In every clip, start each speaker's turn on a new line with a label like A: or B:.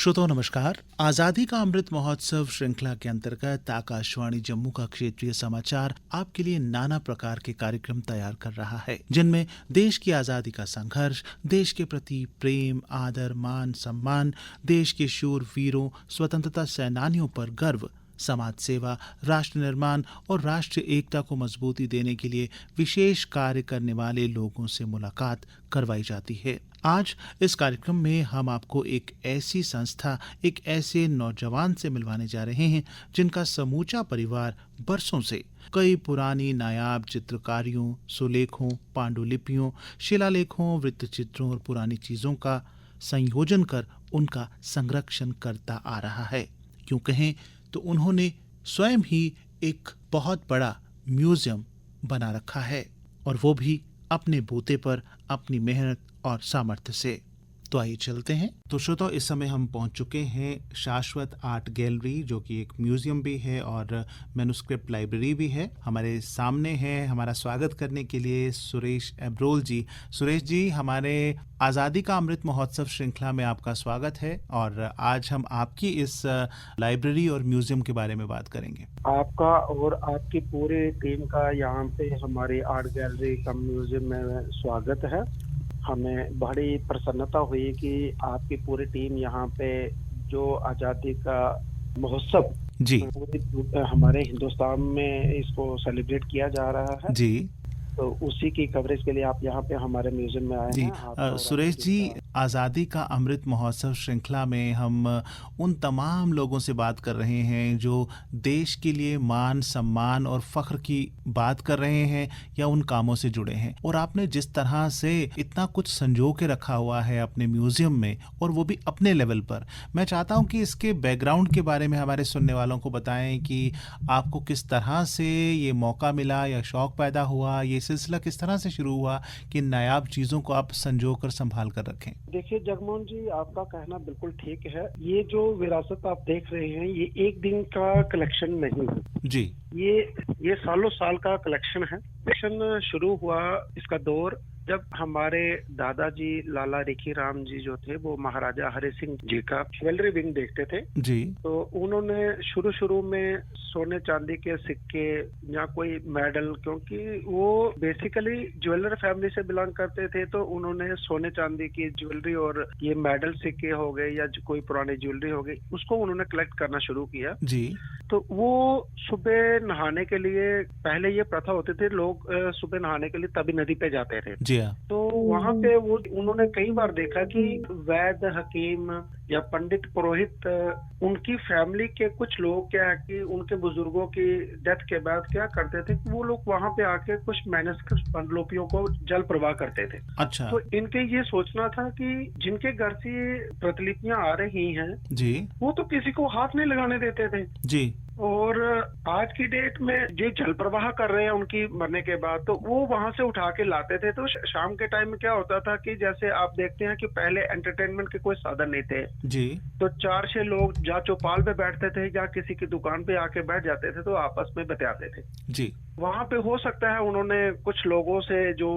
A: श्रोताओं नमस्कार। आज़ादी का अमृत महोत्सव श्रृंखला के अंतर्गत आकाशवाणी जम्मू का क्षेत्रीय समाचार आपके लिए नाना प्रकार के कार्यक्रम तैयार कर रहा है, जिनमें देश की आज़ादी का संघर्ष, देश के प्रति प्रेम, आदर, मान, सम्मान, देश के शूर वीरों, स्वतंत्रता सेनानियों पर गर्व, समाज सेवा, राष्ट्र निर्माण और राष्ट्रीय एकता को मजबूती देने के लिए विशेष कार्य करने वाले लोगों से मुलाकात करवाई जाती है। आज इस कार्यक्रम में हम आपको एक ऐसी संस्था, एक ऐसे नौजवान से मिलवाने जा रहे हैं जिनका समूचा परिवार बरसों से कई पुरानी नायाब चित्रकारियों, सुलेखों, पांडुलिपियों, शिलालेखों, वृत्तचित्रों और पुरानी चीज़ों का संयोजन कर उनका संरक्षण करता आ रहा है। क्यों कहें तो उन्होंने स्वयं ही एक बहुत बड़ा म्यूजियम बना रखा है, और वो भी अपने बूते पर, अपनी मेहनत और सामर्थ्य से। तो आइए चलते हैं। तो श्रोताओं, इस समय हम पहुंच चुके हैं शाश्वत आर्ट गैलरी, जो कि एक म्यूजियम भी है और मैन्युस्क्रिप्ट लाइब्रेरी भी है। हमारे सामने है हमारा स्वागत करने के लिए सुरेश एब्रोल जी। सुरेश जी, हमारे आज़ादी का अमृत महोत्सव श्रृंखला में आपका स्वागत है, और आज हम आपकी इस लाइब्रेरी और म्यूजियम के बारे में बात करेंगे।
B: आपका और आपकी पूरी टीम का यहाँ पे हमारी आर्ट गैलरी का म्यूजियम में स्वागत है। हमें बड़ी प्रसन्नता हुई कि आपकी पूरी टीम यहाँ पे जो आज़ादी का महोत्सव
A: जी
B: पूरे हमारे हिंदुस्तान में इसको सेलिब्रेट किया जा रहा है
A: जी
B: तो उसी की कवरेज के लिए आप यहाँ पे हमारे म्यूजियम में आए
A: जी
B: हैं।
A: सुरेश जी, आज़ादी का अमृत महोत्सव श्रृंखला में हम उन तमाम लोगों से बात कर रहे हैं जो देश के लिए मान, सम्मान और फ़ख्र की बात कर रहे हैं या उन कामों से जुड़े हैं। और आपने जिस तरह से इतना कुछ संजो के रखा हुआ है अपने म्यूज़ियम में, और वो भी अपने लेवल पर, मैं चाहता हूँ कि इसके बैकग्राउंड के बारे में हमारे सुनने वालों को बताएं कि आपको किस तरह से ये मौका मिला या शौक़ पैदा हुआ, ये सिलसिला किस तरह से शुरू हुआ कि नायाब चीज़ों को आप संजो कर संभाल कर रखें।
B: देखिए जगमोहन जी, आपका कहना बिल्कुल ठीक है। ये जो विरासत आप देख रहे हैं, ये एक दिन का कलेक्शन नहीं है
A: जी।
B: ये सालों साल का कलेक्शन है। कलेक्शन शुरू हुआ इसका दौर जब हमारे दादाजी लाला रेखी राम जी जो थे, वो महाराजा हरि सिंह जी का ज्वेलरी विंग देखते थे
A: जी।
B: तो उन्होंने शुरू में सोने चांदी के सिक्के या कोई मेडल, क्योंकि वो बेसिकली ज्वेलर फैमिली से बिलोंग करते थे, तो उन्होंने सोने चांदी की ज्वेलरी और ये मेडल सिक्के हो गए या कोई पुरानी ज्वेलरी हो गई, उसको उन्होंने कलेक्ट करना शुरू किया।
A: जी।
B: तो वो सुबह नहाने के लिए, पहले ये प्रथा होती थी, लोग सुबह नहाने के लिए तभी नदी पे जाते थे।
A: जी हाँ।
B: तो वहां पे वो उन्होंने कई बार देखा कि वैद्य, हकीम या पंडित, पुरोहित, उनकी फैमिली के कुछ लोग क्या है कि उनके बुजुर्गों की डेथ के बाद क्या करते थे कि वो लोग वहां पे आके कुछ मैन्युस्क्रिप्ट पांडुलिपियों को जल प्रवाह करते थे।
A: अच्छा।
B: तो इनके ये सोचना था कि जिनके घर से ये प्रतिलिपियां आ रही हैं
A: जी।
B: वो तो किसी को हाथ नहीं लगाने देते थे।
A: जी।
B: और आज की डेट में जो जल प्रवाह कर रहे हैं उनकी मरने के बाद, तो वो वहां से उठा के लाते थे। तो शाम के टाइम में क्या होता था कि जैसे आप देखते हैं कि पहले एंटरटेनमेंट के कोई साधन नहीं थे,
A: जी।
B: तो 4-6 लोग या चौपाल पे बैठते थे या किसी की दुकान पे आके बैठ जाते थे, तो आपस में बतियाते थे।
A: जी।
B: वहां पे हो सकता है उन्होंने कुछ लोगों से, जो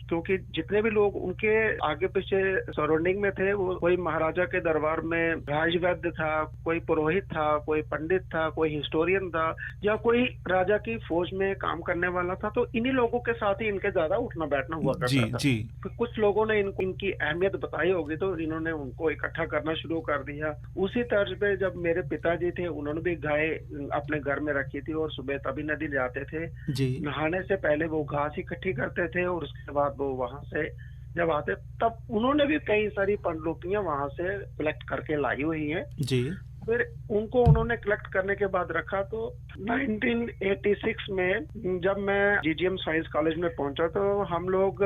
B: क्योंकि जितने भी लोग उनके आगे पीछे सराउंडिंग में थे, वो कोई महाराजा के दरबार में राजवैद्य था, कोई पुरोहित था, कोई पंडित था, कोई हिस्टोरियन था, या कोई राजा की फौज में काम करने वाला था, तो इन्हीं लोगों के साथ ही इनके ज्यादा उठना बैठना हुआ करता था।
A: जी।
B: तो कुछ लोगों ने इनकी अहमियत बताई होगी, तो इन्होंने उनको इकट्ठा करना शुरू कर दिया। उसी तर्ज पे जब मेरे पिताजी थे, उन्होंने भी गाय अपने घर में रखी थी और सुबह तभी नदी जाते थे।
A: जी।
B: नहाने से पहले वो घास इकट्ठी करते थे और उसके बाद वो वहां से जब आते, तब उन्होंने भी कई सारी पांडुलिपियां वहां से कलेक्ट करके लाई हुई हैं।
A: जी।
B: फिर उनको उन्होंने कलेक्ट करने के बाद रखा। तो 1986 में जब मैं जीजीएम साइंस कॉलेज में पहुंचा, तो हम लोग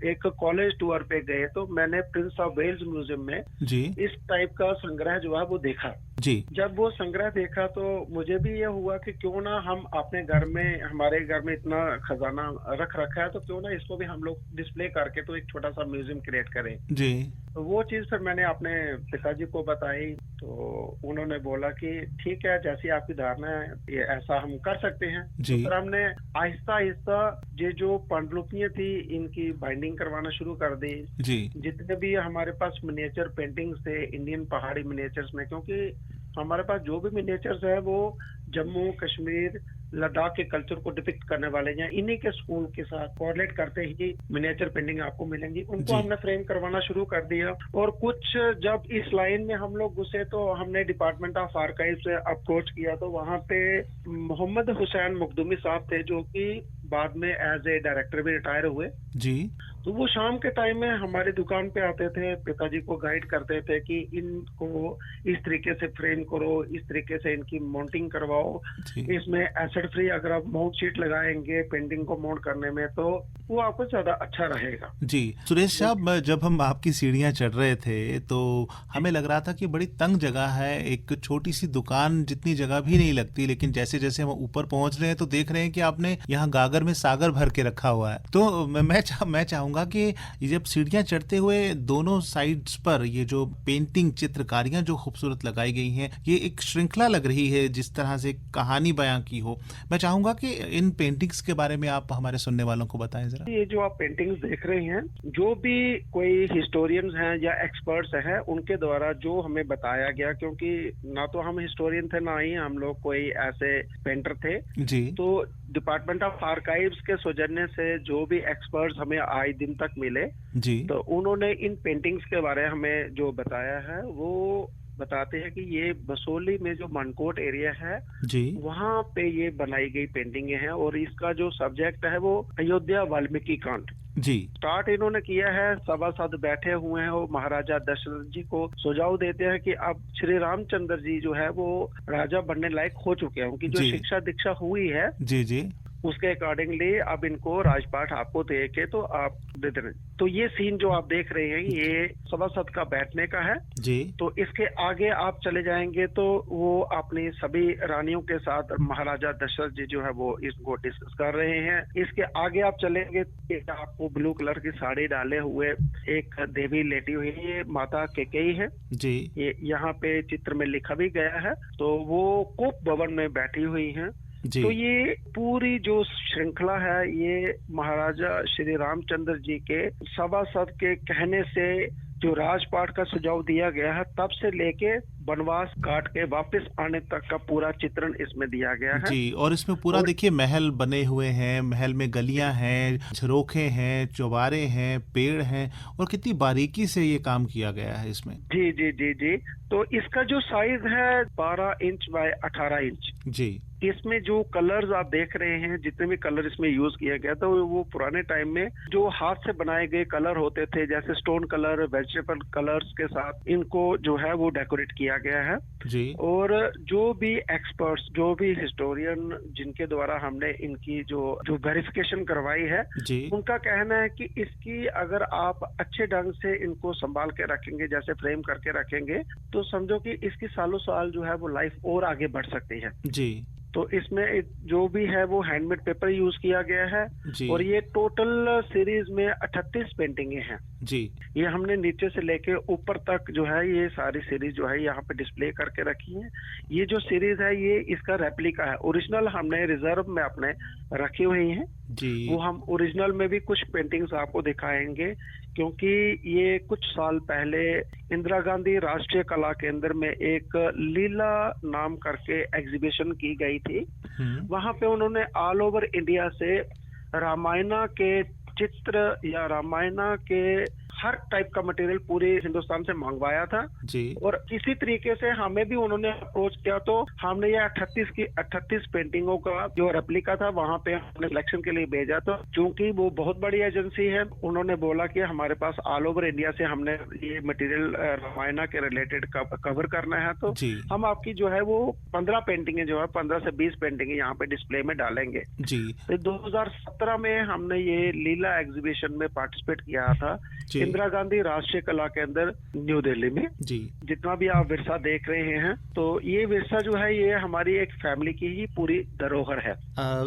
B: एक कॉलेज टूर पे गए, तो मैंने प्रिंस ऑफ वेल्स म्यूजियम में
A: जी।
B: इस टाइप का संग्रह जो है वो देखा।
A: जी।
B: जब वो संग्रह देखा तो मुझे भी ये हुआ कि क्यों ना हम अपने घर में, हमारे घर में इतना खजाना रख रखा है, तो क्यों ना इसको भी हम लोग डिस्प्ले करके तो एक छोटा सा म्यूजियम क्रिएट करें।
A: जी।
B: तो वो चीज फिर मैंने अपने पिताजी को बताई, तो उन्होंने उन्होंने बोला कि ठीक है, जैसी आपकी धारणा है ये ऐसा हम कर सकते हैं।
A: जी।
B: तो फिर हमने आहिस्ता आहिस्ता ये जो पांडुलिपियां थी इनकी बाइंडिंग करवाना शुरू कर दी।
A: जी।
B: जितने भी हमारे पास मिनिएचर पेंटिंग्स थे इंडियन पहाड़ी मिनिएचर्स में, क्योंकि हमारे पास जो भी मिनिएचर्स है वो जम्मू कश्मीर लद्दाख के कल्चर को डिपिक्ट करने वाले हैं, इन्हीं के स्कूल के साथ कोऑर्डिनेट करते ही मिनिएचर पेंटिंग आपको मिलेंगी। उनको
A: जी।
B: हमने फ्रेम करवाना शुरू कर दिया। और कुछ जब इस लाइन में हम लोग घुसे तो हमने डिपार्टमेंट ऑफ आर्काइव से अप्रोच किया, तो वहाँ पे मोहम्मद हुसैन मखदूमी साहब थे जो कि बाद में एज ए डायरेक्टर भी रिटायर हुए।
A: जी।
B: तो वो शाम के टाइम में हमारी दुकान पे आते थे, पिताजी को गाइड करते थे कि इनको इस तरीके से फ्रेम करो, इस तरीके से इनकी माउंटिंग करवाओ,
A: जी।
B: इसमें एसिड फ्री अगर आप माउंट शीट लगाएंगे पेंटिंग को माउंट करने में तो वो आपको ज्यादा अच्छा रहेगा।
A: जी सुरेश साहब, जब हम आपकी सीढ़ियां चढ़ रहे थे तो हमें लग रहा था कि बड़ी तंग जगह है, एक छोटी सी दुकान जितनी जगह भी नहीं लगती, लेकिन जैसे जैसे हम ऊपर पहुंच रहे हैं तो देख रहे हैं कि आपने यहाँ गागर में सागर भर के रखा हुआ है। तो मैं चाहूंगा कि ये जब सीढ़ियां चढ़ते हुए दोनों साइड्स पर ये जो पेंटिंग चित्रकारियां जो खूबसूरत लगाई गई हैं, ये एक श्रृंखला लग रही है जिस तरह से कहानी बयां की हो। मैं चाहूंगा कि इन पेंटिंग्स के बारे में आप हमारे सुनने वालों को बताएं जरा।
B: ये जो आप पेंटिंग्स देख रहे हैं, जो भी कोई हिस्टोरियंस हैं या एक्सपर्ट्स हैं उनके द्वारा जो हमें बताया गया, क्योंकि ना तो हम हिस्टोरियन थे ना ही हम लोग कोई ऐसे पेंटर थे।
A: जी।
B: तो डिपार्टमेंट ऑफ आर्काइव्स के सौजन्य से जो भी एक्सपर्ट्स हमें आए दिन तक मिले,
A: जी।
B: तो उन्होंने इन पेंटिंग्स के बारे में हमें जो बताया है वो बताते हैं कि ये बसोली में जो मनकोट एरिया है
A: जी।
B: वहाँ पे ये बनाई गई पेंटिंगें हैं। और इसका जो सब्जेक्ट है वो अयोध्या वाल्मीकि कांड।
A: जी।
B: स्टार्ट इन्होंने किया है, सभासद बैठे हुए हैं, वो महाराजा दशरथ जी को सुझाव देते हैं कि अब श्री रामचंद्र जी जो है वो राजा बनने लायक हो चुके हैं, उनकी जो
A: जी।
B: शिक्षा दीक्षा हुई है
A: जी। जी।
B: उसके अकॉर्डिंगली अब इनको राजपाट आपको दे के तो आप दे देना। तो ये सीन जो आप देख रहे हैं ये सभासद का बैठने का है।
A: जी।
B: तो इसके आगे आप चले जाएंगे तो वो अपनी सभी रानियों के साथ महाराजा दशरथ जी जो है वो इसको डिस्कस कर रहे हैं। इसके आगे आप चलेंगे तो आपको ब्लू कलर की साड़ी डाले हुए एक देवी लेटी हुई है, ये माता केकई है।
A: जी।
B: ये यहाँ पे चित्र में लिखा भी गया है। तो वो कोप भवन में बैठी हुई है।
A: जी।
B: तो ये पूरी जो श्रृंखला है ये महाराजा श्री रामचंद्र जी के सभासद के कहने से जो राजपाट का सुझाव दिया गया है तब से लेके वनवास काट के वापस आने तक का पूरा चित्रण इसमें दिया गया है।
A: जी। और इसमें पूरा देखिए महल बने हुए हैं, महल में गलियां हैं, झरोखे हैं, चौबारे हैं, पेड़ हैं, और कितनी बारीकी से ये काम किया गया है इसमें।
B: जी जी जी जी। तो इसका जो साइज है 12 इंच बाय 18 इंच।
A: जी।
B: इसमें जो कलर्स आप देख रहे हैं, जितने भी कलर इसमें यूज किया गया था वो पुराने टाइम में जो हाथ से बनाए गए कलर होते थे, जैसे स्टोन कलर, वेजिटेबल कलर्स के साथ इनको जो है वो डेकोरेट किया गया है।
A: जी।
B: और जो भी एक्सपर्ट्स, जो भी हिस्टोरियन जिनके द्वारा हमने इनकी जो वेरिफिकेशन करवाई है,
A: जी।
B: उनका कहना है कि इसकी अगर आप अच्छे ढंग से इनको संभाल के रखेंगे, जैसे फ्रेम करके रखेंगे, तो समझो कि इसकी सालों साल जो है वो लाइफ और आगे बढ़ सकती है।
A: जी।
B: तो इसमें जो भी है वो हैंडमेड पेपर यूज किया गया है।
A: जी।
B: और ये टोटल सीरीज में 38 पेंटिंगें हैं।
A: जी।
B: ये हमने नीचे से लेके ऊपर तक जो है ये सारी सीरीज जो है यहाँ पे डिस्प्ले करके रखी है। ये जो सीरीज है ये इसका रेप्लिका है, ओरिजिनल हमने रिजर्व में अपने रखी हुई है।
A: जी।
B: वो हम ओरिजिनल में भी कुछ पेंटिंग्स आपको दिखाएंगे, क्योंकि ये कुछ साल पहले इंदिरा गांधी राष्ट्रीय कला केंद्र में एक लीला नाम करके एग्जीबिशन की गई थी। वहां पे उन्होंने ऑल ओवर इंडिया से रामायणा के चित्र या रामायणा के हर टाइप का मटेरियल पूरे हिंदुस्तान से मंगवाया था।
A: जी।
B: और इसी तरीके से हमें भी उन्होंने अप्रोच किया, तो हमने ये 38 पेंटिंगों का जो रेप्लिका था वहां पे हमने सिलेक्शन के लिए भेजा। तो चूंकि वो बहुत बड़ी एजेंसी है, उन्होंने बोला कि हमारे पास ऑल ओवर इंडिया से हमने ये मटेरियल रामायणा के रिलेटेड कवर करना है, तो
A: जी।
B: हम आपकी जो है वो 15 पेंटिंगें जो है 15 से 20 पेंटिंगें यहाँ पे डिस्प्ले में डालेंगे।
A: जी।
B: तो 2017 में हमने ये लीला एग्जीबिशन में पार्टिसिपेट किया था।
A: जी।
B: इंदिरा गांधी राष्ट्रीय कला केंद्र न्यू दिल्ली में।
A: जी।
B: जितना भी आप विरसा देख रहे हैं, तो ये विरसा जो है ये हमारी एक फैमिली की ही पूरी धरोहर है।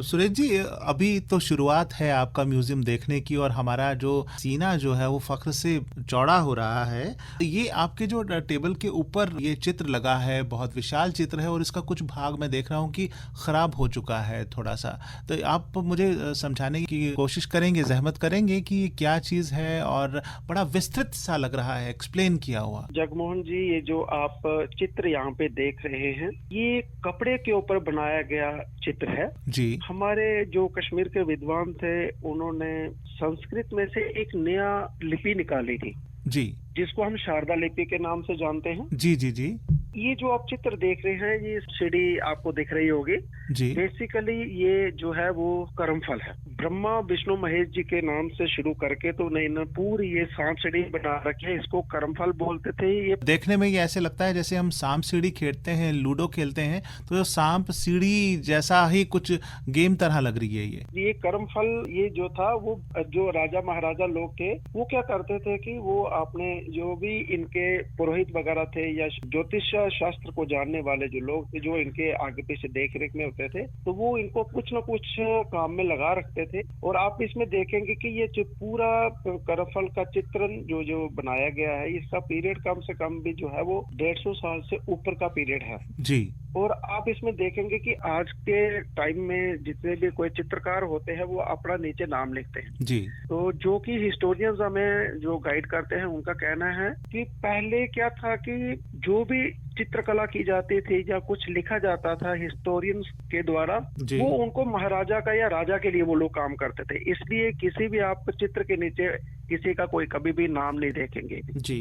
A: सुरेश जी, अभी तो शुरुआत है आपका म्यूजियम देखने की और हमारा जो सीना जो है वो फख्र से चौड़ा हो रहा है। ये आपके जो टेबल के ऊपर ये चित्र लगा है, बहुत विशाल चित्र है और इसका कुछ भाग मैं देख रहा हूँ कि खराब हो चुका है थोड़ा सा। तो आप मुझे समझाने की कोशिश करेंगे, जहमत करेंगे कि ये क्या चीज है और बड़ा विस्तृत सा लग रहा है, एक्सप्लेन किया हुआ।
B: जगमोहन जी, ये जो आप चित्र यहाँ पे देख रहे हैं, ये कपड़े के ऊपर बनाया गया चित्र है
A: जी।
B: हमारे जो कश्मीर के विद्वान थे, उन्होंने संस्कृत में से एक नया लिपि निकाली थी
A: जी,
B: जिसको हम शारदा लिपि के नाम से जानते हैं।
A: जी जी जी।
B: ये जो आप चित्र देख रहे हैं, ये सीढ़ी आपको दिख रही होगी
A: जी।
B: बेसिकली ये जो है वो कर्मफल है। ब्रह्मा विष्णु महेश जी के नाम से शुरू करके तो इन्होंने पूरी ये सांप सीढ़ी बना रखी है, इसको कर्मफल बोलते थे। ये
A: देखने में ये ऐसे लगता है जैसे हम सांप सीढ़ी खेलते हैं, लूडो खेलते हैं, तो जो सांप सीढ़ी जैसा ही कुछ गेम तरह लग रही है ये
B: कर्मफल। ये जो था वो जो राजा महाराजा लोग थे वो क्या करते थे कि वो आपने जो भी इनके पुरोहित वगैरह थे या ज्योतिष शास्त्र को जानने वाले जो लोग थे, जो इनके आगे पीछे देख रेख में होते थे, तो वो इनको कुछ न कुछ काम में लगा रखते थे। और आप इसमें देखेंगे कि ये जो पूरा करमफल का चित्रण जो बनाया गया है, इसका पीरियड कम से कम भी जो है वो 150 साल से ऊपर का पीरियड है
A: जी।
B: और आप इसमें देखेंगे कि आज के टाइम में जितने भी कोई चित्रकार होते हैं वो अपना नीचे नाम लिखते हैं
A: जी।
B: तो जो कि हिस्टोरियंस हमें जो गाइड करते हैं उनका कहना है कि पहले क्या था कि जो भी चित्रकला की जाती थी या कुछ लिखा जाता था हिस्टोरियंस के द्वारा, वो उनको महाराजा का या राजा के लिए वो लोग काम करते थे। इसलिए किसी भी आप चित्र के नीचे किसी का कोई कभी भी नाम नहीं देखेंगे
A: जी।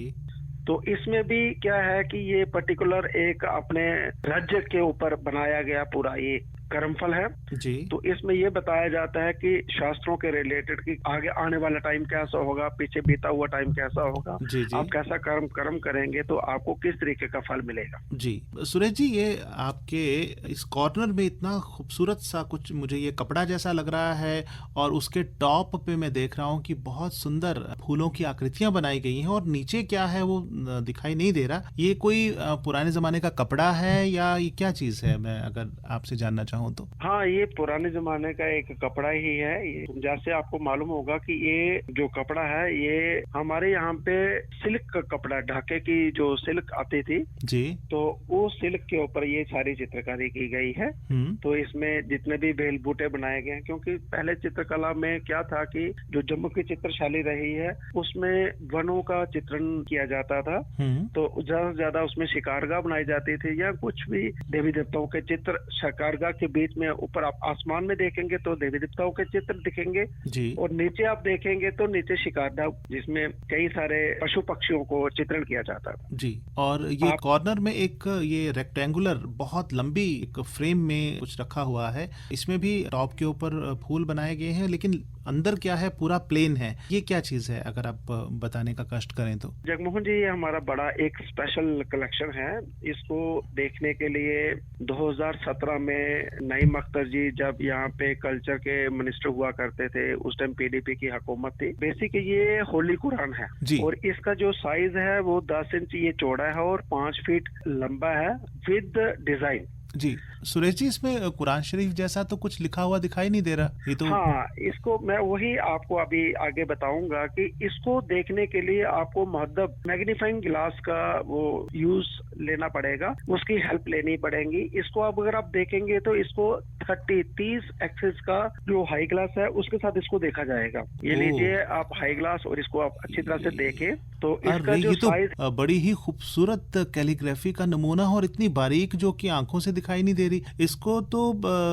B: तो इसमें भी क्या है कि ये पर्टिकुलर एक अपने राज्य के ऊपर बनाया गया पूरा ये कर्मफल है
A: जी।
B: तो इसमें ये बताया जाता है कि शास्त्रों के रिलेटेड कि आगे आने वाला टाइम कैसा होगा, पीछे बीता हुआ टाइम कैसा होगा,
A: जी जी।
B: आप कैसा कर्म करेंगे तो आपको किस तरीके का फल मिलेगा।
A: जी सुरेश जी, ये आपके इस कॉर्नर में इतना खूबसूरत सा कुछ मुझे ये कपड़ा जैसा लग रहा है और उसके टॉप पे मैं देख रहा हूँ कि बहुत सुंदर फूलों की आकृतियां बनाई गई हैं और नीचे क्या है वो दिखाई नहीं दे रहा। ये कोई पुराने जमाने का कपड़ा है या ये क्या चीज है, मैं अगर आपसे जानना चाहूँ तो?
B: हाँ, ये पुराने जमाने का एक कपड़ा ही है। ये जैसे आपको मालूम होगा कि ये जो कपड़ा है ये हमारे यहाँ पे सिल्क का कपड़ा, ढाके की जो सिल्क आती थी
A: जी,
B: तो वो सिल्क के ऊपर ये सारी चित्रकारी की गई है। तो इसमें जितने भी बेल बूटे बनाए गए हैं, क्योंकि पहले चित्रकला में क्या था कि जो जम्मू की चित्रशाली रही है उसमें वनों का चित्रण किया जाता था, तो ज्यादा से ज्यादा उसमें शिकारगाह बनाई जाती थी या कुछ भी देवी देवताओं के चित्र। शिकारगाह के बीच में ऊपर आप आसमान में देखेंगे तो देवी देवताओं के चित्र दिखेंगे
A: जी।
B: और नीचे आप देखेंगे तो नीचे शिकारगाह जिसमें कई सारे पशु पक्षियों को चित्रण किया जाता था
A: जी। और ये कॉर्नर में एक ये रेक्टेंगुलर बहुत लंबी एक फ्रेम में कुछ रखा हुआ है, इसमें भी टॉप के ऊपर फूल बनाए गए हैं लेकिन अंदर क्या है पूरा प्लेन है। ये क्या चीज है, अगर आप बताने का कष्ट करें तो?
B: जगमोहन जी, ये हमारा बड़ा एक स्पेशल कलेक्शन है। इसको देखने के लिए 2017 में नईम अख्तर जी जब यहाँ पे कल्चर के मिनिस्टर हुआ करते थे, उस टाइम पीडीपी की हुकूमत थी। बेसिक ये होली कुरान है और इसका जो साइज है वो 10 इंच ये चौड़ा है और 5 फीट लंबा है विद डिजाइन।
A: जी सुरेश जी, इसमें कुरान शरीफ जैसा तो कुछ लिखा हुआ दिखाई नहीं दे रहा। ये तो
B: हाँ, इसको मैं वही आपको अभी आगे बताऊंगा कि इसको देखने के लिए आपको महदब मैग्नीफाइंग ग्लास का वो यूज लेना पड़ेगा, उसकी हेल्प लेनी पड़ेगी। इसको अब अगर आप देखेंगे तो इसको 30 एक्सिस का जो हाई ग्लास है उसके साथ इसको देखा जाएगा। ये लीजिए आप हाई ग्लास और इसको आप अच्छी तरह से देखें तो इसका जो साइज
A: बड़ी ही खूबसूरत कैलीग्राफी का नमूना और इतनी बारीक जो कि आंखों से दिखाई नहीं दे रही। इसको तो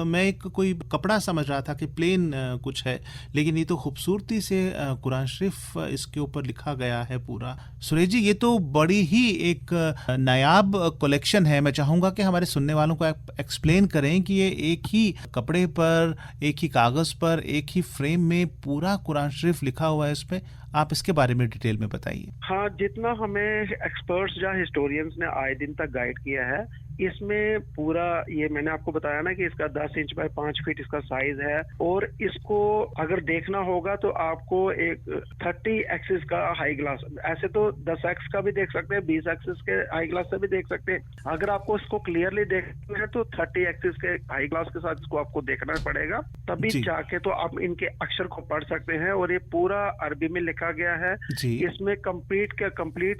A: मैं एक कोई कपड़ा समझ रहा था कि प्लेन कुछ है, लेकिन ये तो खूबसूरती से कुरान शरीफ इसके ऊपर लिखा गया है पूरा। सुरेश जी, ये तो बड़ी ही एक नायाब कलेक्शन है। मैं चाहूंगा कि हमारे सुनने वालों को एक्सप्लेन करें कि ये एक ही कपड़े पर, एक ही कागज पर, एक ही फ्रेम में पूरा कुरान शरीफ लिखा हुआ है। इसमें आप इसके बारे में डिटेल में बताइए।
B: हाँ, जितना हमें एक्सपर्ट्स या हिस्टोरियंस ने आए दिन तक गाइड किया है, इसमें पूरा ये मैंने आपको बताया ना कि इसका 10 इंच बाय 5 फीट इसका साइज है, और इसको अगर देखना होगा तो आपको एक 30 एक्सिस का हाई ग्लास, ऐसे तो 10 एक्स का भी देख सकते हैं, 20 एक्सिस के हाई ग्लास से भी देख सकते हैं। अगर आपको इसको क्लियरली देखना है तो 30 एक्सिस के हाई ग्लास के साथ इसको आपको देखना पड़ेगा, तभी
A: जी।
B: जाके तो आप इनके अक्षर को पढ़ सकते हैं। और ये पूरा अरबी में लिखा गया है।
A: जी।
B: इसमें कंप्लीट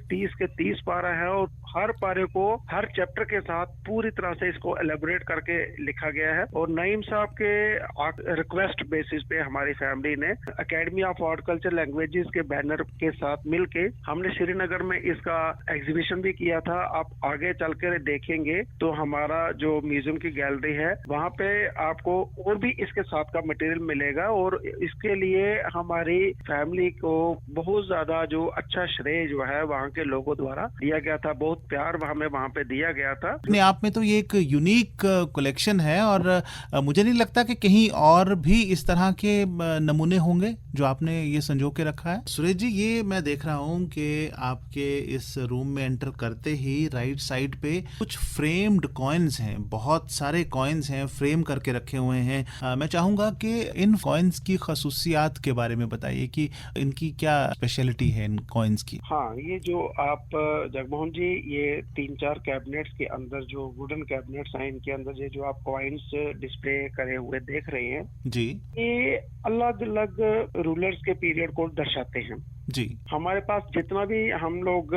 B: 30 के 30 पारा है, और हर पारे को हर चैप्टर के साथ पूरी तरह से इसको एलेबोरेट करके लिखा गया है। और नईम साहब के रिक्वेस्ट बेसिस पे हमारी फैमिली ने एकेडमी ऑफ हॉर्टिकल्चर लैंग्वेजेस के बैनर के साथ मिलके हमने श्रीनगर में इसका एग्जीबिशन भी किया था। आप आगे चल कर देखेंगे तो हमारा जो म्यूजियम की गैलरी है वहाँ पे आपको और भी इसके साथ का मटेरियल मिलेगा, और इसके लिए हमारी फैमिली को बहुत ज्यादा जो अच्छा श्रेय जो है वहाँ के लोगों द्वारा दिया गया था, बहुत प्यार हमें वहाँ पे दिया गया था।
A: अपने आप में तो ये एक यूनिक कलेक्शन है, और मुझे नहीं लगता कि कहीं और भी इस तरह के नमूने होंगे जो आपने ये संजो के रखा है। सुरेश जी, ये मैं देख रहा हूँ कि आपके इस रूम में एंटर करते ही राइट साइड पे कुछ फ्रेम्ड कॉइन्स हैं, बहुत सारे कॉइन्स हैं, फ्रेम करके रखे हुए हैं। मैं चाहूंगा कि इन कॉइन्स की खसूसियात के बारे में बताइए कि इनकी क्या स्पेशलिटी है इन कॉइन्स की।
B: हाँ, ये जो आप जगमोहन जी, ये 3-4 कैबिनेट्स के अंदर जो वुडन कैबिनेट्स हैं, इनके अंदर ये जो आप कॉइन्स डिस्प्ले करे हुए देख रहे हैं
A: जी।
B: ये अलग अलग रूलर्स के पीरियड को दर्शाते हैं।
A: जी।
B: हमारे पास जितना भी हम लोग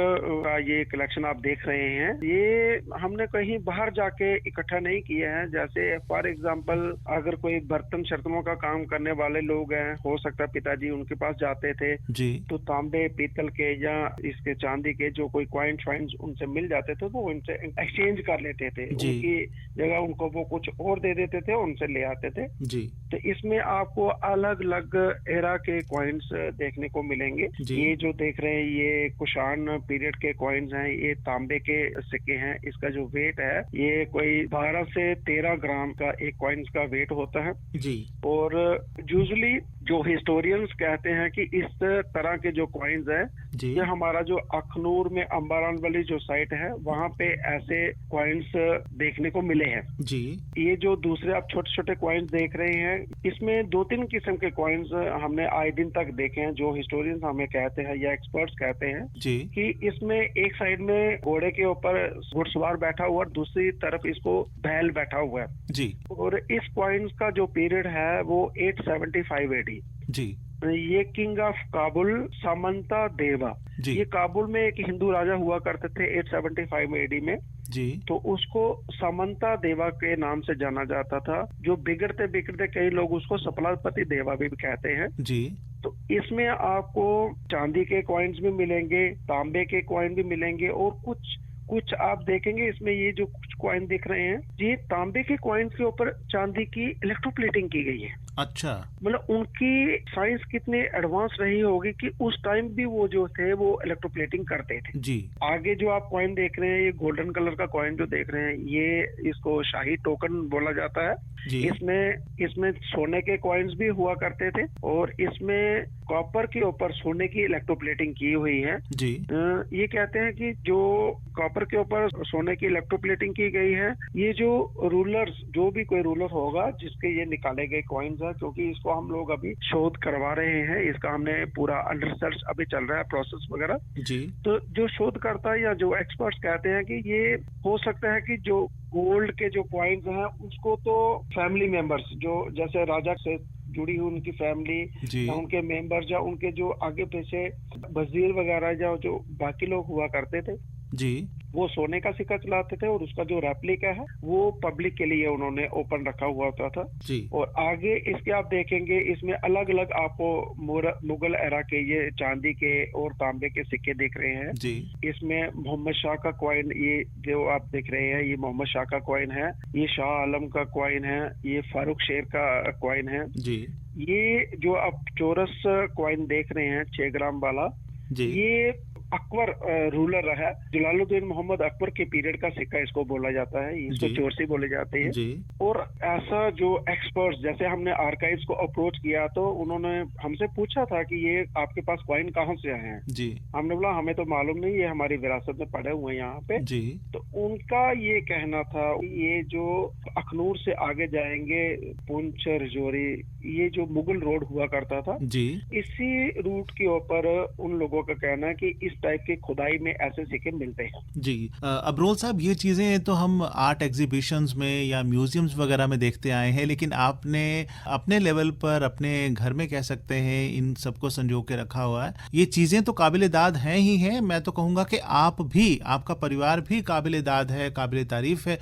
B: ये कलेक्शन आप देख रहे हैं, ये हमने कहीं बाहर जाके इकट्ठा नहीं किए हैं। जैसे फॉर एग्जांपल अगर कोई बर्तन शर्तनों का काम करने वाले लोग हैं, हो सकता है पिताजी उनके पास जाते थे,
A: जी।
B: तो तांबे पीतल के या इसके चांदी के जो कोई कॉइन फाइन्स उनसे मिल जाते थे, वो उनसे एक्सचेंज कर लेते थे। उनकी जगह उनको वो कुछ और दे देते थे, उनसे ले आते थे।
A: जी।
B: तो इसमें आपको अलग अलग एरा के कॉइन्स देखने को मिलेंगे। ये जो देख रहे हैं ये कुषाण पीरियड के कॉइन्स हैं, ये तांबे के सिक्के हैं। इसका जो वेट है ये कोई 12 से 13 ग्राम का एक कॉइन्स का वेट होता है।
A: जी।
B: और यूजुअली जो हिस्टोरियंस कहते हैं कि इस तरह के जो कॉइन्स हैं, ये हमारा जो अखनूर में अंबारान वाली जो साइट है वहाँ पे ऐसे कॉइन्स देखने को मिले हैं।
A: जी।
B: ये जो दूसरे आप छोटे छोटे कॉइन्स देख रहे हैं, इसमें 2-3 किस्म के कॉइन्स हमने आए दिन तक देखे हैं, जो हिस्टोरियंस हमें कहते हैं या एक्सपर्ट्स कहते हैं
A: जी।
B: कि इसमें एक साइड में घोड़े के ऊपर घुड़सवार बैठा हुआ और दूसरी तरफ इसको बैल बैठा हुआ है।
A: जी।
B: और इस कॉइन्स का जो पीरियड है वो 875 AD।
A: जी।
B: ये किंग ऑफ काबुल सामंता देवा, ये काबुल में एक हिंदू राजा हुआ करते थे 875 AD में।
A: जी।
B: तो उसको सामंता देवा के नाम से जाना जाता था, जो बिगड़ते बिगड़ते कई लोग उसको सपलापति देवा भी कहते हैं।
A: जी।
B: तो इसमें आपको चांदी के कॉइन्स भी मिलेंगे, तांबे के कॉइन भी मिलेंगे, और कुछ आप देखेंगे इसमें ये जो कुछ कॉइन दिख रहे हैं, ये तांबे के कॉइन्स के ऊपर चांदी की इलेक्ट्रोप्लेटिंग की गई है।
A: अच्छा।
B: मतलब उनकी साइंस कितनी एडवांस रही होगी कि उस टाइम भी वो जो थे वो इलेक्ट्रोप्लेटिंग करते थे।
A: जी।
B: आगे जो आप कॉइन देख रहे हैं, ये गोल्डन कलर का कॉइन जो देख रहे हैं, ये इसको शाही टोकन बोला जाता है।
A: जी।
B: इसमें सोने के कॉइन्स भी हुआ करते थे, और इसमें कॉपर के ऊपर सोने की इलेक्ट्रोप्लेटिंग की हुई है।
A: जी।
B: ये कहते हैं कि जो कॉपर के ऊपर सोने की इलेक्ट्रोप्लेटिंग की गई है, ये जो रूलर्स, जो भी कोई रूलर होगा जिसके ये निकाले गए कॉइन्स है, क्योंकि इसको हम लोग अभी शोध करवा रहे हैं, इसका हमने पूरा अंडर रिसर्च अभी चल रहा है, प्रोसेस वगैरह।
A: जी।
B: तो जो शोधकर्ता या जो एक्सपर्ट्स कहते हैं कि ये हो सकता है कि जो गोल्ड के जो कॉइन्स हैं उसको तो फैमिली मेंबर्स, जो जैसे राजा से जुड़ी हुई उनकी फैमिली या उनके मेंबर्स या उनके जो आगे पीछे वजीर वगैरह या जो बाकी लोग हुआ करते थे,
A: जी,
B: वो सोने का सिक्का चलाते थे, और उसका जो रेप्लिका है वो पब्लिक के लिए उन्होंने ओपन रखा हुआ होता था।
A: जी।
B: और आगे इसके आप देखेंगे इसमें अलग अलग आपको मुगल एरा के ये चांदी के और तांबे के सिक्के दिख रहे हैं।
A: जी।
B: इसमें मोहम्मद शाह का कॉइन, ये जो आप देख रहे हैं, ये मोहम्मद शाह का कॉइन है, ये शाह आलम का कॉइन है, ये फारूक शेर का कॉइन है।
A: जी।
B: ये जो आप चौरस कॉइन देख रहे हैं 6 ग्राम वाला,
A: जी।
B: ये अकबर रूलर रहा, जलालुद्दीन मोहम्मद अकबर के पीरियड का सिक्का इसको बोला जाता है, इसको
A: जी।
B: चोरसी बोले जाते हैं।
A: जी।
B: और ऐसा जो एक्सपर्ट्स, जैसे हमने आर्काइव्स को अप्रोच किया तो उन्होंने हमसे पूछा था कि ये आपके पास कॉइन कहाँ से आए हैं।
A: जी।
B: हमने बोला हमें तो मालूम नहीं, ये हमारी विरासत में पड़े हुए हैं यहाँ पे।
A: जी।
B: तो उनका ये कहना था ये जो अखनूर से आगे जाएंगे पुंछ रजौरी, ये जो मुगल रोड हुआ करता था,
A: जी।
B: इसी रूट के ऊपर उन लोगों का कहना है कि इस टाइप की खुदाई में ऐसे सिक्के मिलते हैं।
A: जी। अबरोल साहब, ये चीज़ें तो हम आर्ट एग्जीबिशंस में या म्यूजियम्स वगैरह में देखते आए हैं, लेकिन आपने अपने लेवल पर अपने घर में कह सकते हैं इन सबको संजो के रखा हुआ है। ये चीज़ें तो काबिल दाद हैं ही हैं, मैं तो कहूँगा कि आप भी, आपका परिवार भी काबिल दाद है, काबिल तारीफ़ है।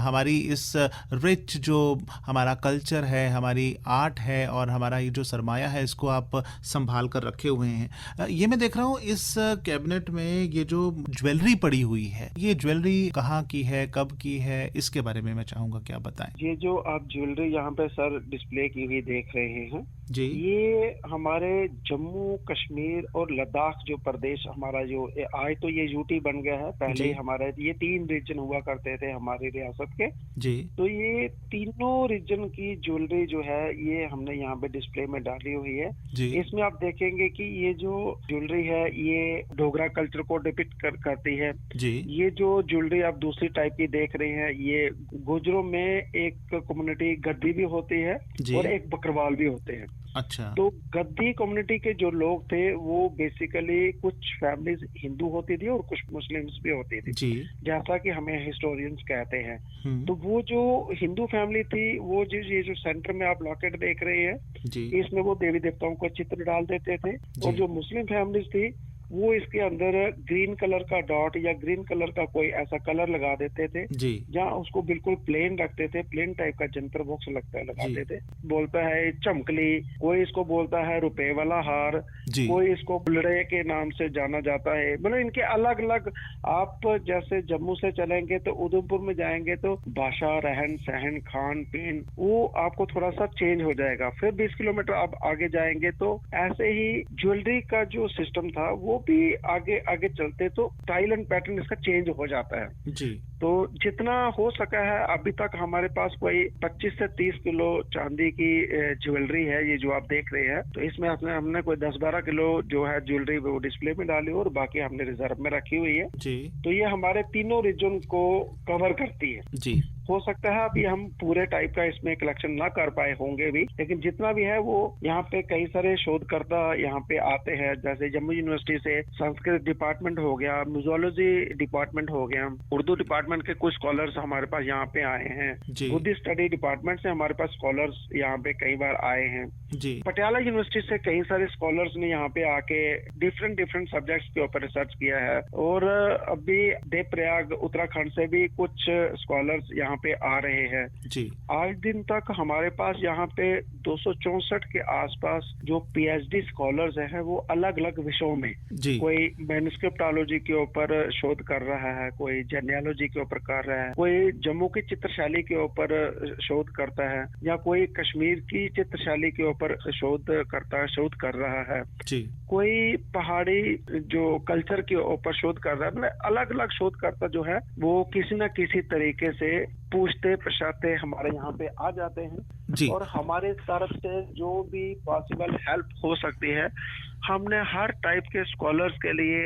A: हमारी इस रिच जो हमारा कल्चर है, हमारी आर्ट है और हमारा ये जो सरमाया है, इसको आप संभाल कर रखे हुए हैं। ये मैं देख रहा हूँ इस कैबिनेट में ये जो ज्वेलरी पड़ी हुई है, ये ज्वेलरी कहाँ की है, कब की है, इसके बारे में मैं चाहूंगा कि आप बताएं।
B: ये जो आप ज्वेलरी यहाँ पे सर डिस्प्ले की हुई देख रहे हैं,
A: जी।
B: ये हमारे जम्मू कश्मीर और लद्दाख जो प्रदेश हमारा जो आज तो ये यूटी बन गया है, पहले
A: जी।
B: हमारे ये 3 रीजन हुआ करते थे हमारी रियासत के।
A: जी।
B: तो ये तीनों रीजन की ज्वेलरी जो है ये हमने यहाँ पे डिस्प्ले में डाली हुई है।
A: जी।
B: इसमें आप देखेंगे कि ये जो ज्वेलरी है ये डोगरा कल्चर को डिपिक्ट करती है।
A: जी।
B: ये जो ज्वेलरी आप दूसरी टाइप की देख रहे हैं, ये गुजरों में एक कम्युनिटी गद्दी भी होती है
A: जी।
B: और एक बकरवाल भी होते हैं।
A: अच्छा।
B: तो गद्दी कम्युनिटी के जो लोग थे वो बेसिकली कुछ फैमिलीज हिंदू होती थी और कुछ मुस्लिम्स भी होती थी,
A: जी।
B: जैसा कि हमें हिस्टोरियंस कहते हैं।
A: हम्म।
B: तो वो जो हिंदू फैमिली थी, वो जो ये जो सेंटर में आप लॉकेट देख रहे हैं,
A: जी।
B: इसमें वो देवी देवताओं का चित्र डाल देते थे। और जो मुस्लिम फैमिलीज थी वो इसके अंदर ग्रीन कलर का डॉट या ग्रीन कलर का कोई ऐसा कलर लगा देते थे,
A: जी।
B: जहाँ उसको बिल्कुल प्लेन रखते थे, प्लेन टाइप का जंतर बॉक्स लगाते थे। बोलता है चमकली, कोई इसको बोलता है रुपए वाला हार,
A: जी।
B: कोई इसको बुलड़े के नाम से जाना जाता है। मतलब इनके अलग अलग, आप जैसे जम्मू से चलेंगे तो उधमपुर में जाएंगे तो भाषा, रहन सहन, खान पीन वो आपको थोड़ा सा चेंज हो जाएगा। फिर 20 किलोमीटर आप आगे जाएंगे तो ऐसे ही ज्वेलरी का जो सिस्टम था वो भी आगे आगे चलते तो स्टाइल एंड पैटर्न इसका चेंज हो जाता है।
A: जी।
B: तो जितना हो सका है अभी तक हमारे पास कोई 25 से 30 किलो चांदी की ज्वेलरी है, ये जो आप देख रहे हैं। तो इसमें हमने कोई 10-12 किलो जो है ज्वेलरी वो डिस्प्ले में डाली और बाकी हमने रिजर्व में रखी हुई है।
A: जी।
B: तो ये हमारे तीनों रीजन को कवर करती है।
A: जी।
B: हो सकता है अभी हम पूरे टाइप का इसमें कलेक्शन ना कर पाए होंगे भी, लेकिन जितना भी है वो यहाँ पे कई सारे शोधकर्ता यहाँ पे आते हैं। जैसे जम्मू यूनिवर्सिटी से संस्कृत डिपार्टमेंट हो गया, म्यूजियोलॉजी डिपार्टमेंट हो गया, उर्दू डिपार्टमेंट के कुछ स्कॉलर्स हमारे पास यहाँ पे आए हैं, बुद्धिस्ट स्टडी डिपार्टमेंट से हमारे पास स्कॉलर्स यहाँ पे कई बार आए हैं।
A: जी।
B: पटियाला यूनिवर्सिटी से कई सारे स्कॉलर्स ने यहाँ पे आके डिफरेंट सब्जेक्ट्स के ऊपर रिसर्च किया है। और अभी देवप्रयाग उत्तराखंड से भी कुछ स्कॉलर्स यहाँ पे आ रहे हैं। जी। आज दिन तक हमारे पास यहाँ पे 264 के आसपास जो पीएचडी स्कॉलर्स हैं वो अलग अलग विषयों में, कोई मैन्युस्क्रिप्टोलॉजी के ऊपर शोध कर रहा है, कोई जेनियोलॉजी के ऊपर कर रहा है, कोई जम्मू की चित्रशैली के ऊपर शोध करता है, या कोई कश्मीर की चित्रशैली के ऊपर शोध कर रहा है। जी। कोई पहाड़ी जो कल्चर के ऊपर शोध कर रहा है। मतलब अलग अलग शोधकर्ता जो है वो किसी न किसी तरीके से पूछते पछाते हमारे यहाँ पे आ जाते हैं। जी। और हमारे तरफ से जो भी पॉसिबल हेल्प हो सकती है, हमने हर टाइप के स्कॉलर्स के लिए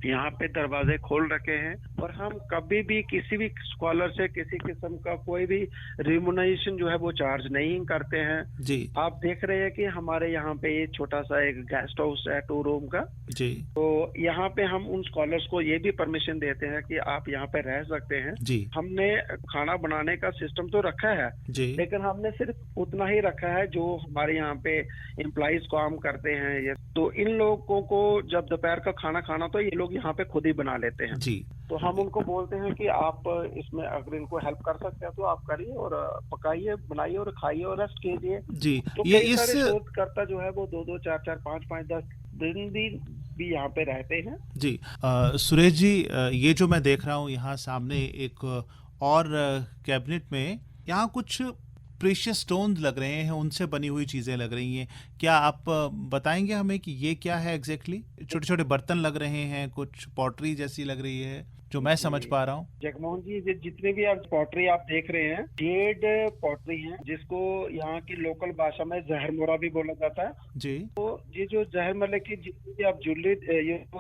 B: यहाँ पे दरवाजे खोल रखे हैं। और हम कभी भी किसी भी स्कॉलर से किसी किस्म का कोई भी रिम्यूनरेशन जो है वो चार्ज नहीं करते हैं। जी। आप देख रहे हैं कि हमारे यहाँ पे ये छोटा सा एक गेस्ट हाउस है 2 रूम का। जी। तो यहाँ पे हम उन स्कॉलर्स को ये भी परमिशन देते हैं कि आप यहाँ पे रह सकते हैं। जी। हमने खाना बनाने का सिस्टम तो रखा है। जी। लेकिन हमने सिर्फ उतना ही रखा है जो हमारे यहाँ पे एम्प्लॉइज काम करते हैं। ये तो इन लोगों को जब दोपहर का खाना खाना तो ये लोग यहाँ पे खुद ही बना लेते हैं। जी। तो हम उनको बोलते हैं कि आप इसमें अगर इनको हेल्प कर सकते हैं तो आप करिए और पकाइए, बनाइए और खाइए और रेस्ट कीजिए। जी। तो ये इस शोधकर्ता जो है वो 2-2, 4-4, 5-5, 10 दिन भी यहाँ पे रहते हैं। जी।
A: सुरेश जी, ये जो मैं देख रहा हूँ यहाँ सामने एक और कैबिनेट में यहाँ कुछ प्रेशियस स्टोन्स लग रहे हैं, उनसे बनी हुई चीज़ें लग रही हैं। क्या आप बताएँगे हमें कि ये क्या है एग्ज़ैक्टली? छोटे-छोटे बर्तन लग रहे हैं, कुछ पॉटरी जैसी लग रही है, जो मैं समझ पा रहा हूँ।
B: जगमोहन जी, जितने भी आप पॉटरी आप देख रहे हैं, जेड पॉटरी है, जिसको यहाँ की लोकल भाषा में जहरमोरा भी बोला जाता है।
A: जी,
B: तो ये जो जहरमोरे की जितनी भी आप ज्वेलरी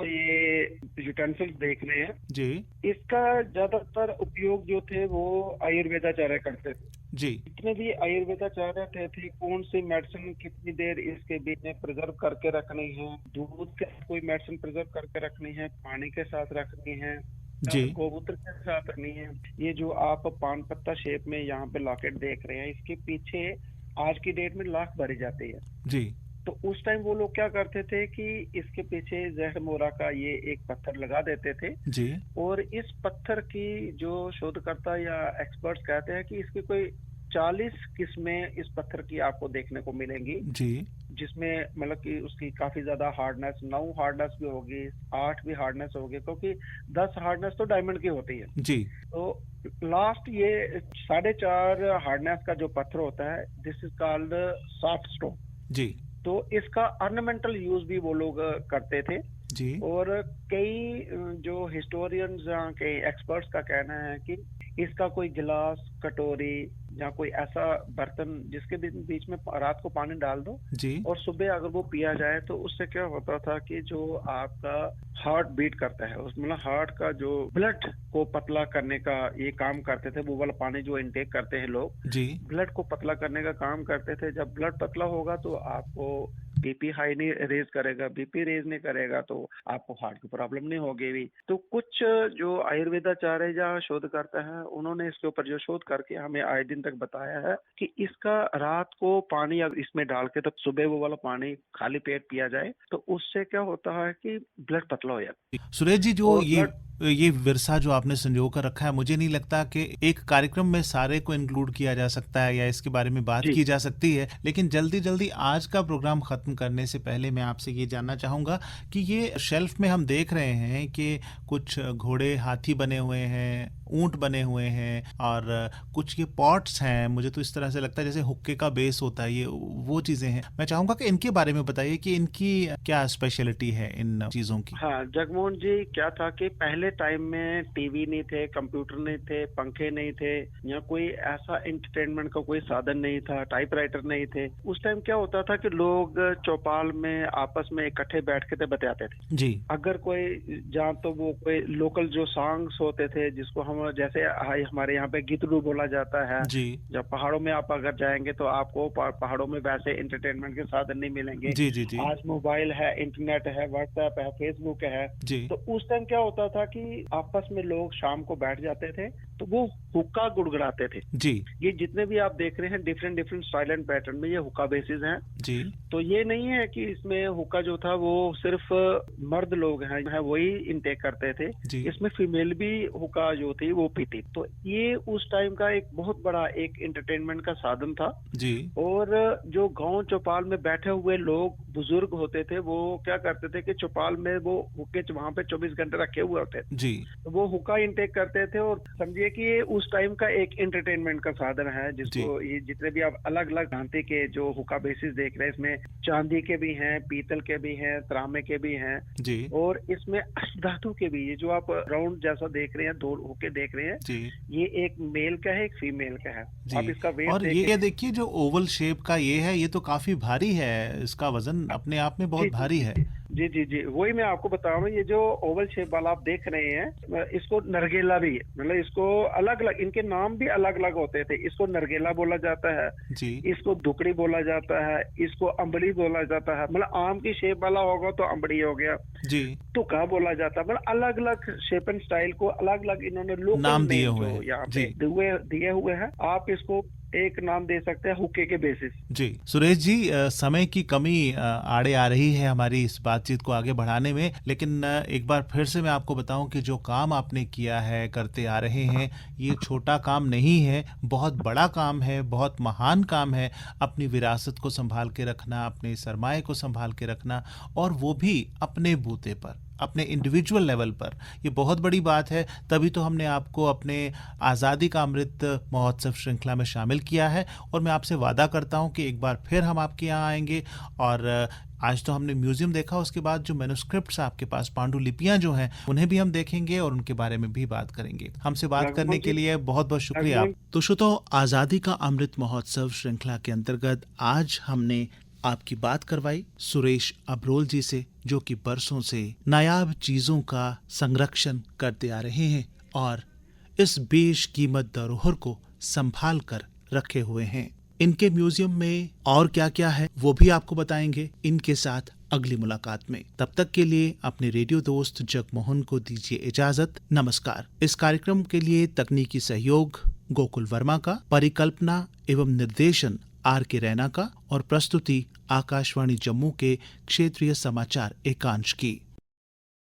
B: ये यूटेंसिल्स देख रहे हैं,
A: जी,
B: इसका ज्यादातर उपयोग जो थे वो आयुर्वेदाचार्य करते थे।
A: जी,
B: जितने भी आयुर्वेदाचार्य थे कौन सी मेडिसिन कितनी देर इसके बीच में प्रिजर्व करके रखनी है, दूध के साथ कोई मेडिसिन प्रिजर्व करके रखनी है, पानी के साथ रखनी है,
A: जी,
B: गोमूत्र के साथ रखनी है। ये जो आप पान पत्ता शेप में यहाँ पे लॉकेट देख रहे हैं, इसके पीछे आज की डेट में लाख भरी जाती है।
A: जी,
B: तो उस टाइम वो लोग क्या करते थे कि इसके पीछे जहरमोरा का ये एक पत्थर लगा देते थे,
A: जी,
B: और इस पत्थर की जो शोधकर्ता या एक्सपर्ट्स कहते हैं कि इसकी कोई 40 किस्में इस पत्थर की आपको देखने को मिलेंगी,
A: जी,
B: जिसमें मतलब कि उसकी काफी ज्यादा हार्डनेस, 9 हार्डनेस भी होगी, 8 भी हार्डनेस होगी, क्योंकि 10 हार्डनेस तो डायमंड की होती है।
A: जी,
B: तो लास्ट ये 4.5 हार्डनेस का जो पत्थर होता है, this is called soft stone.
A: जी,
B: तो इसका ऑर्नामेंटल यूज भी वो लोग करते थे।
A: जी,
B: और कई जो हिस्टोरियंस कई एक्सपर्ट्स का कहना है कि इसका कोई गिलास, कटोरी या कोई ऐसा बर्तन जिसके बीच में रात को पानी डाल दो
A: जी,
B: और सुबह अगर वो पिया जाए, तो उससे क्या होता था कि जो आपका हार्ट बीट करता है, उस मतलब हार्ट का जो ब्लड को पतला करने का ये काम करते थे, वो वाला पानी जो इनटेक करते हैं लोग,
A: जी,
B: ब्लड को पतला करने का काम करते थे। जब ब्लड पतला होगा तो आपको बीपी हाई नहीं रेज करेगा, बीपी रेज नहीं करेगा तो आपको हार्ट की प्रॉब्लम नहीं होगी भी। तो कुछ जो आयुर्वेदाचार्य या शोधकर्ता है, उन्होंने इसके ऊपर जो शोध करके हमें आए दिन तक बताया है कि इसका रात को पानी अगर इसमें डाल के तब सुबह वो वाला पानी खाली पेट पिया जाए, तो उससे क्या होता है कि ब्लड पतला हो जाता है।
A: सुरेश जी, जो
B: और
A: ये विरसा जो आपने संजो कर रखा है, मुझे नहीं लगता कि एक कार्यक्रम में सारे को इंक्लूड किया जा सकता है या इसके बारे में बात की जा सकती है, लेकिन जल्दी जल्दी आज का प्रोग्राम खत्म करने से पहले मैं आपसे ये जानना चाहूंगा कि ये शेल्फ में हम देख रहे हैं कि कुछ घोड़े, हाथी बने हुए हैं, ऊंट बने हुए हैं, और कुछ ये पॉट्स हैं। मुझे तो इस तरह से लगता है जैसे हुक्के का बेस होता है, ये वो चीजें हैं। मैं चाहूंगा कि इनके बारे में बताइए कि इनकी क्या स्पेशलिटी है इन चीजों की।
B: हाँ जगमोहन जी, क्या था कि पहले टाइम में टीवी नहीं थे, कंप्यूटर नहीं थे, पंखे नहीं थे, या कोई ऐसा एंटरटेनमेंट का कोई साधन नहीं था, टाइपराइटर नहीं थे। उस टाइम क्या होता था कि लोग चौपाल में आपस में इकट्ठे बैठ के बताते थे।
A: जी,
B: अगर कोई जहाँ तो वो कोई लोकल जो सॉन्ग्स होते थे, जिसको हम जैसे हमारे यहाँ पे गीतड़ू बोला जाता है,
A: जी,
B: जब पहाड़ों में आप अगर जाएंगे तो आपको पहाड़ों में वैसे एंटरटेनमेंट के साधन नहीं मिलेंगे।
A: जी, जी, जी,
B: आज मोबाइल है, इंटरनेट है, व्हाट्सएप है, फेसबुक है।
A: जी,
B: तो उस टाइम क्या होता था कि आपस में लोग शाम को बैठ जाते थे, तो वो हुक्का गुड़गुड़ाते थे।
A: जी,
B: ये जितने भी आप देख रहे हैं different different style and pattern में, ये हुक्का बेसिस हैं।
A: जी,
B: तो ये नहीं है कि इसमें हुक्का जो था वो सिर्फ मर्द लोग हैं वही इनटेक करते थे,
A: जी,
B: इसमें फीमेल भी हुक्का जो थी वो पीती। तो ये उस टाइम का एक बहुत बड़ा एक एंटरटेनमेंट का साधन था।
A: जी,
B: और जो गांव चौपाल में बैठे हुए लोग बुजुर्ग होते थे, वो क्या करते थे कि चौपाल में वो हुक्के वहां पे 24 घंटे रखे हुए होते थे,
A: जी,
B: तो वो हुक्का इनटेक करते थे। और समझिए कि ये उस टाइम का एक एंटरटेनमेंट का साधन है, जिसको ये जितने भी आप अलग अलग भांति के जो हुक्का बेसिस देख रहे हैं, इसमें चांदी के भी हैं, पीतल के भी हैं, तांबे के भी हैं,
A: जी,
B: और इसमें अष्टधातु के भी। ये जो आप राउंड जैसा देख रहे हैं, दो हुक्के देख रहे हैं,
A: जी,
B: ये एक मेल का है, एक फीमेल का है।
A: जी।
B: आप इसका वेट
A: और ये देखिए जो ओवल शेप का ये है, ये तो काफी भारी है, इसका वजन अपने आप में बहुत भारी है।
B: जी जी जी, वही मैं आपको बता रहा हूँ। ये जो ओवल शेप वाला आप देख रहे हैं, इसको नरगेला भी है, मतलब इसको अलग अलग इनके नाम भी अलग अलग होते थे। इसको नरगेला बोला जाता है,
A: जी,
B: इसको दुकड़ी बोला जाता है, इसको अम्बड़ी बोला जाता है, मतलब आम की शेप वाला होगा तो अम्बड़ी हो गया,
A: जी,
B: तुका बोला जाता है। मतलब अलग अलग शेप एंड स्टाइल को अलग अलग इन्होंने लोकल
A: नाम दिए
B: नेम
A: हुए
B: जो
A: हैं।
B: यहाँ
A: जी।
B: पे दिए हुए हैं। आप इसको एक नाम दे सकते हैं हुक्के के बेसिस।
A: जी, सुरेश जी, समय की कमी आड़े आ रही है हमारी इस बातचीत को आगे बढ़ाने में, लेकिन एक बार फिर से मैं आपको बताऊं कि जो काम आपने किया है, करते आ रहे हैं, ये छोटा काम नहीं है, बहुत बड़ा काम है, बहुत महान काम है। अपनी विरासत को संभाल के रखना, अपने सरमाए को संभाल के रखना, और वो भी अपने बूते पर, अपने इंडिविजुअल लेवल पर, ये बहुत बड़ी बात है। तभी तो हमने आपको अपने आज़ादी का अमृत महोत्सव श्रृंखला में शामिल किया है और मैं आपसे वादा करता हूँ कि एक बार फिर हम आपके यहाँ आएंगे। और आज तो हमने म्यूजियम देखा, उसके बाद जो मैन्युस्क्रिप्ट्स आपके पास, पांडुलिपियां जो हैं, उन्हें भी हम देखेंगे और उनके बारे में भी बात करेंगे। हमसे बात करने के लिए बहुत बहुत शुक्रिया। तो श्रोताओ, आज़ादी का अमृत महोत्सव श्रृंखला के अंतर्गत आज हमने आपकी बात करवाई सुरेश अब्रोल जी से, जो कि बरसों से नायाब चीजों का संरक्षण करते आ रहे हैं और इस बेशकीमत धरोहर को संभाल कर रखे हुए हैं। इनके म्यूजियम में और क्या क्या है वो भी आपको बताएंगे इनके साथ अगली मुलाकात में। तब तक के लिए अपने रेडियो दोस्त जगमोहन को दीजिए इजाजत। नमस्कार। इस कार्यक्रम के लिए तकनीकी सहयोग गोकुल वर्मा का, परिकल्पना एवं निर्देशन आर के रैना का और प्रस्तुति आकाशवाणी जम्मू के क्षेत्रीय समाचार एकांश की।